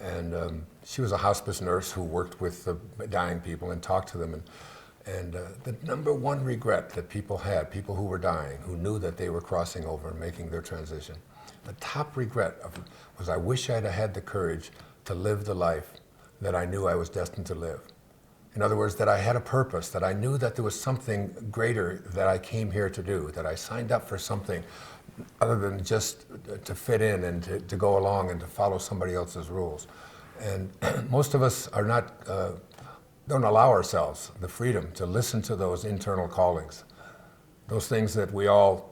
And she was a hospice nurse who worked with the dying people and talked to them. And the number one regret that people had, people who were dying, who knew that they were crossing over and making their transition, the top regret was, I wish I'd have had the courage to live the life that I knew I was destined to live. In other words, that I had a purpose, that I knew that there was something greater that I came here to do, that I signed up for something other than just to fit in and to go along and to follow somebody else's rules. And most of us are not, don't allow ourselves the freedom to listen to those internal callings, those things that we all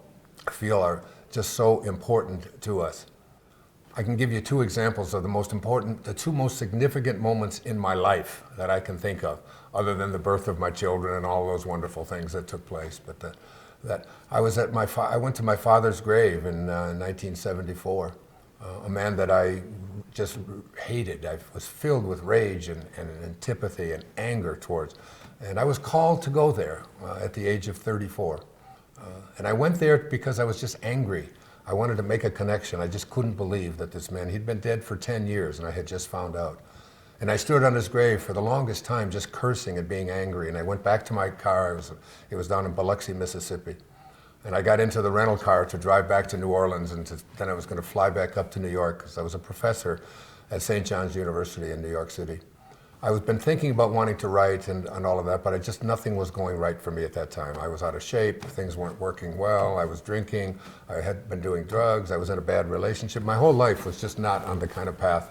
feel are just so important to us. I can give you two examples of the two most significant moments in my life that I can think of, other than the birth of my children and all those wonderful things that took place. But I went to my father's grave in 1974, a man that I just hated. I was filled with rage and antipathy and anger towards. And I was called to go there at the age of 34. And I went there because I was just angry. I wanted to make a connection. I just couldn't believe that this man, he'd been dead for 10 years and I had just found out. And I stood on his grave for the longest time just cursing and being angry. And I went back to my car. It was down in Biloxi, Mississippi. And I got into the rental car to drive back to New Orleans, and then I was going to fly back up to New York because I was a professor at St. John's University in New York City. I was been thinking about wanting to write and all of that, but nothing was going right for me at that time. I was out of shape, things weren't working well, I was drinking, I had been doing drugs, I was in a bad relationship. My whole life was just not on the kind of path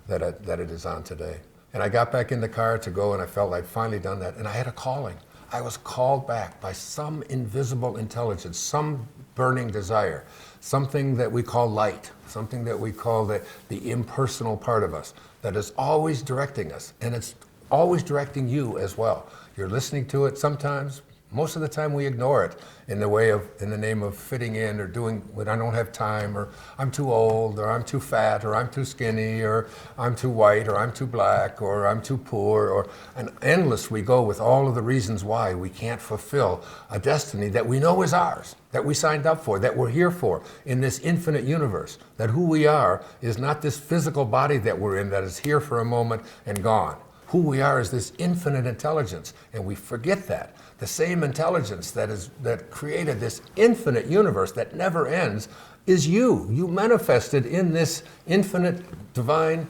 that it is on today. And I got back in the car to go, and I felt I'd finally done that, and I had a calling. I was called back by some invisible intelligence, some burning desire, something that we call light, something that we call the impersonal part of us that is always directing us, and it's always directing you as well. You're listening to it sometimes. Most of the time we ignore it in the name of fitting in or doing what I don't have time, or I'm too old, or I'm too fat, or I'm too skinny, or I'm too white, or I'm too black, or I'm too poor, and endless we go with all of the reasons why we can't fulfill a destiny that we know is ours, that we signed up for, that we're here for in this infinite universe, that who we are is not this physical body that we're in that is here for a moment and gone. Who we are is this infinite intelligence, and we forget that. The same intelligence that created this infinite universe that never ends is you. You manifested in this infinite, divine,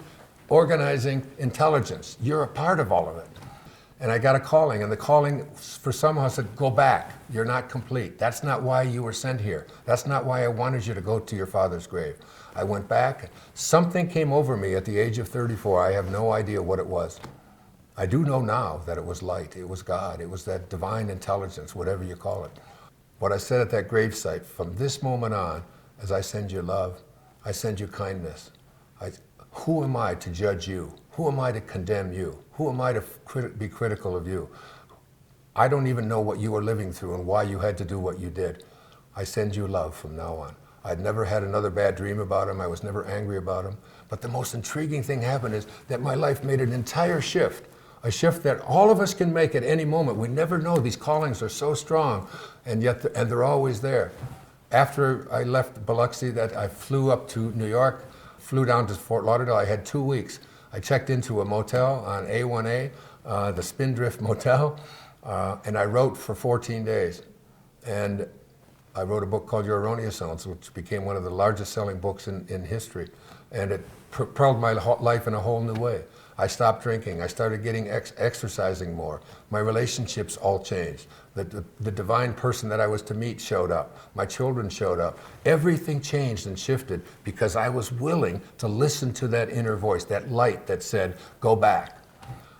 organizing intelligence. You're a part of all of it. And I got a calling, and the calling for somehow said, go back. You're not complete. That's not why you were sent here. That's not why I wanted you to go to your father's grave. I went back. Something came over me at the age of 34. I have no idea what it was. I do know now that it was light, it was God, it was that divine intelligence, whatever you call it. What I said at that gravesite, from this moment on, as I send you love, I send you kindness. Who am I to judge you? Who am I to condemn you? Who am I to be critical of you? I don't even know what you were living through and why you had to do what you did. I send you love from now on. I'd never had another bad dream about him. I was never angry about him. But the most intriguing thing happened is that my life made an entire shift. A shift that all of us can make at any moment. We never know. These callings are so strong, and yet they're always there. After I left Biloxi, that I flew up to New York, flew down to Fort Lauderdale. I had 2 weeks. I checked into a motel on A1A, the Spindrift Motel, and I wrote for 14 days. And I wrote a book called Your Erroneous Zones, which became one of the largest selling books in history. And it propelled my life in a whole new way. I stopped drinking. I started getting exercising more. My relationships all changed. The divine person that I was to meet showed up. My children showed up. Everything changed and shifted because I was willing to listen to that inner voice, that light that said, go back.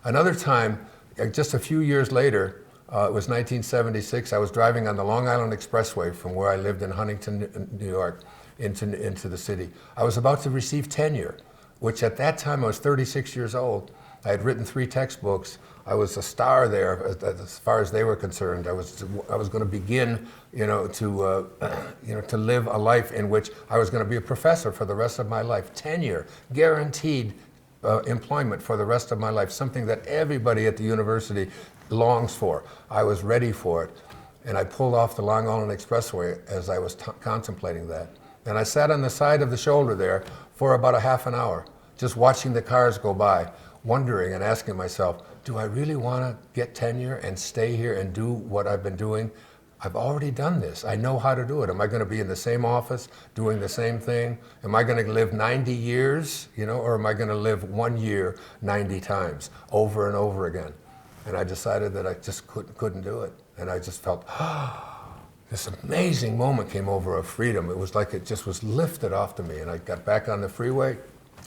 Another time, just a few years later, it was 1976, I was driving on the Long Island Expressway from where I lived in Huntington, New York, into the city. I was about to receive tenure, which at that time I was 36 years old. I had written 3 textbooks. I was a star there as far as they were concerned. I was going to begin, to live a life in which I was going to be a professor for the rest of my life. Tenure, guaranteed employment for the rest of my life, something that everybody at the university longs for. I was ready for it. And I pulled off the Long Island Expressway as I was contemplating that. And I sat on the side of the shoulder there for about a half an hour, just watching the cars go by, wondering and asking myself, do I really want to get tenure and stay here and do what I've been doing? I've already done this. I know how to do it. Am I going to be in the same office doing the same thing? Am I going to live 90 years, or am I going to live 1 year 90 times over and over again? And I decided that I just couldn't do it. And I just felt, this amazing moment came over of freedom. It was like it just was lifted off to me. And I got back on the freeway,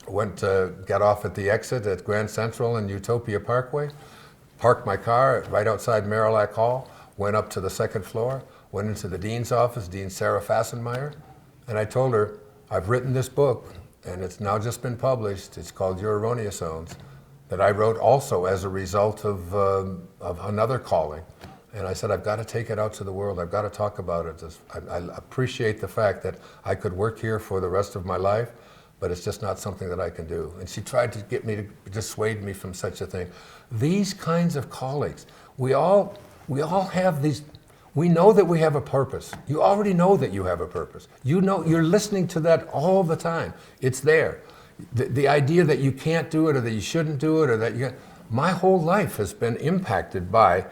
got off at the exit at Grand Central and Utopia Parkway, parked my car right outside Marillac Hall, went up to the second floor, went into the dean's office, Dean Sarah Fassenmeyer, and I told her, I've written this book, and it's now just been published. It's called Your Erroneous Zones, that I wrote also as a result of another calling. And I said, I've got to take it out to the world. I've got to talk about it. I appreciate the fact that I could work here for the rest of my life, but it's just not something that I can do. And she tried to get me to dissuade me from such a thing. These kinds of callings, we all have these. We know that we have a purpose. You already know that you have a purpose. You know, you're listening to that all the time. It's there. The idea that you can't do it or that you shouldn't do it or that my whole life has been impacted by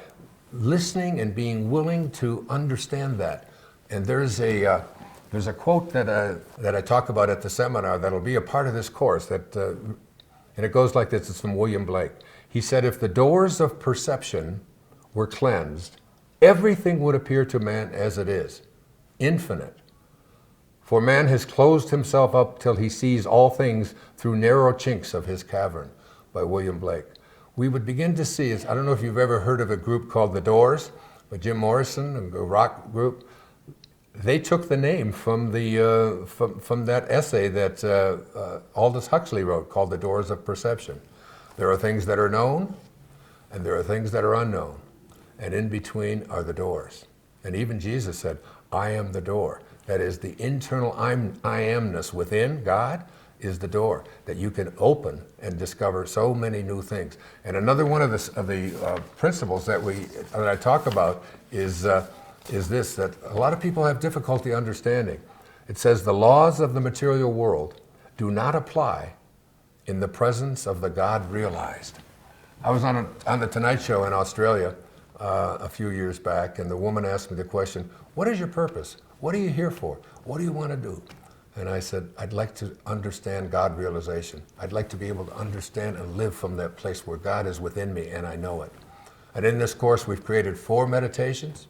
listening and being willing to understand that. And there's a quote that I talk about at the seminar that'll be a part of this course, and it goes like this. It's from William Blake. He said, if the doors of perception were cleansed, everything would appear to man as it is, infinite. For man has closed himself up till he sees all things through narrow chinks of his cavern, by William Blake. We would begin to see, I don't know if you've ever heard of a group called The Doors, by Jim Morrison, a rock group. They took the name from from that essay that Aldous Huxley wrote called The Doors of Perception. There are things that are known, and there are things that are unknown. And in between are the doors. And even Jesus said, I am the door. That is, the internal I amness within God is the door that you can open and discover so many new things. And another one of the principles that I talk about is this, that a lot of people have difficulty understanding. It says the laws of the material world do not apply in the presence of the God realized. I was on the Tonight Show in Australia a few years back, and the woman asked me the question, what is your purpose? What are you here for? What do you want to do? And I said, I'd like to understand God realization. I'd like to be able to understand and live from that place where God is within me and I know it. And in this course, we've created 4 meditations.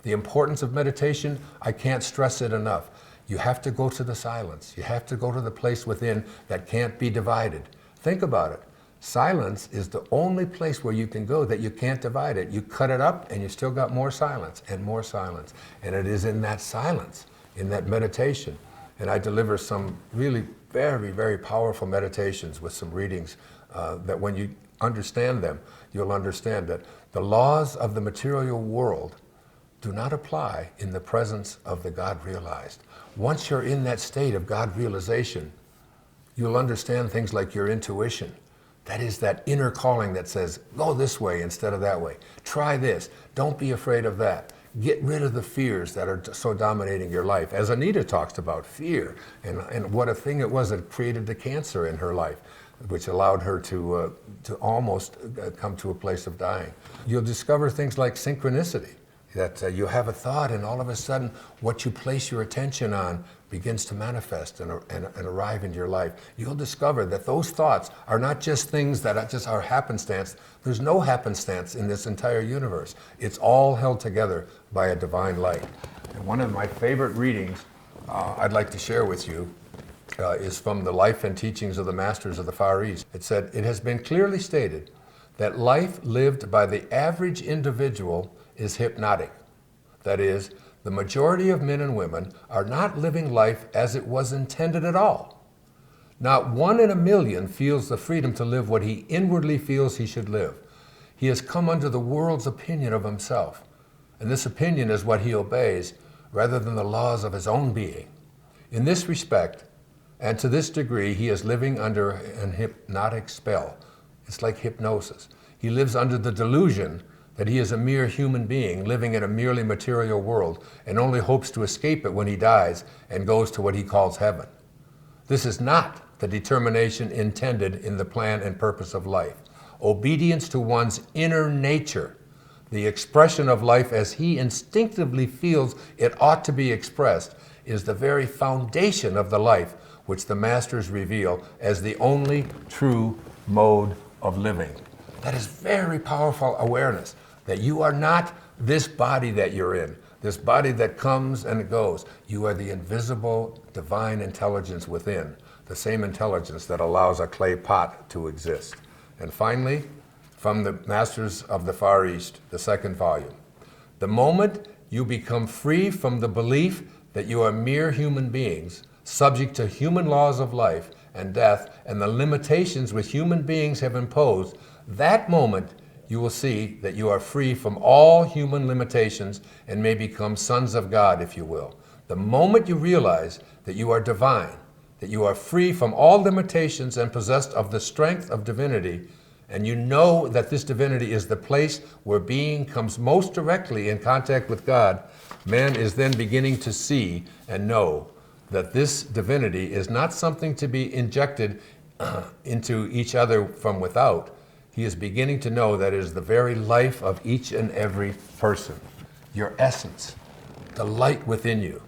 The importance of meditation, I can't stress it enough. You have to go to the silence. You have to go to the place within that can't be divided. Think about it. Silence is the only place where you can go that you can't divide it. You cut it up and you still got more silence and more silence. And it is in that silence, in that meditation. And I deliver some really very, very powerful meditations with some readings that when you understand them, you'll understand that the laws of the material world do not apply in the presence of the God realized. Once you're in that state of God realization, you'll understand things like your intuition. That is that inner calling that says, go this way instead of that way. Try this. Don't be afraid of that. Get rid of the fears that are so dominating your life. As Anita talks about fear and what a thing it was that created the cancer in her life, which allowed her to almost come to a place of dying. You'll discover things like synchronicity, that you have a thought and all of a sudden what you place your attention on begins to manifest and arrive into your life. You'll discover that those thoughts are not just things that are happenstance. There's no happenstance in this entire universe. It's all held together by a divine light. And one of my favorite readings I'd like to share with you is from the Life and Teachings of the Masters of the Far East. It said, it has been clearly stated that life lived by the average individual is hypnotic. That is, the majority of men and women are not living life as it was intended at all. Not 1 in a million feels the freedom to live what he inwardly feels he should live. He has come under the world's opinion of himself, and this opinion is what he obeys rather than the laws of his own being. In this respect, and to this degree, he is living under an hypnotic spell. It's like hypnosis. He lives under the delusion that he is a mere human being living in a merely material world and only hopes to escape it when he dies and goes to what he calls heaven. This is not the determination intended in the plan and purpose of life. Obedience to one's inner nature, the expression of life as he instinctively feels it ought to be expressed, is the very foundation of the life which the masters reveal as the only true mode of living. That is very powerful awareness, that you are not this body that you're in, this body that comes and goes. You are the invisible divine intelligence within, the same intelligence that allows a clay pot to exist. And finally, from the Masters of the Far East, the second volume, the moment you become free from the belief that you are mere human beings, subject to human laws of life and death and the limitations which human beings have imposed, that moment you will see that you are free from all human limitations and may become sons of God, if you will. The moment you realize that you are divine, that you are free from all limitations and possessed of the strength of divinity, and you know that this divinity is the place where being comes most directly in contact with God, man is then beginning to see and know that this divinity is not something to be injected into each other from without. He is beginning to know that it is the very life of each and every person, your essence, the light within you.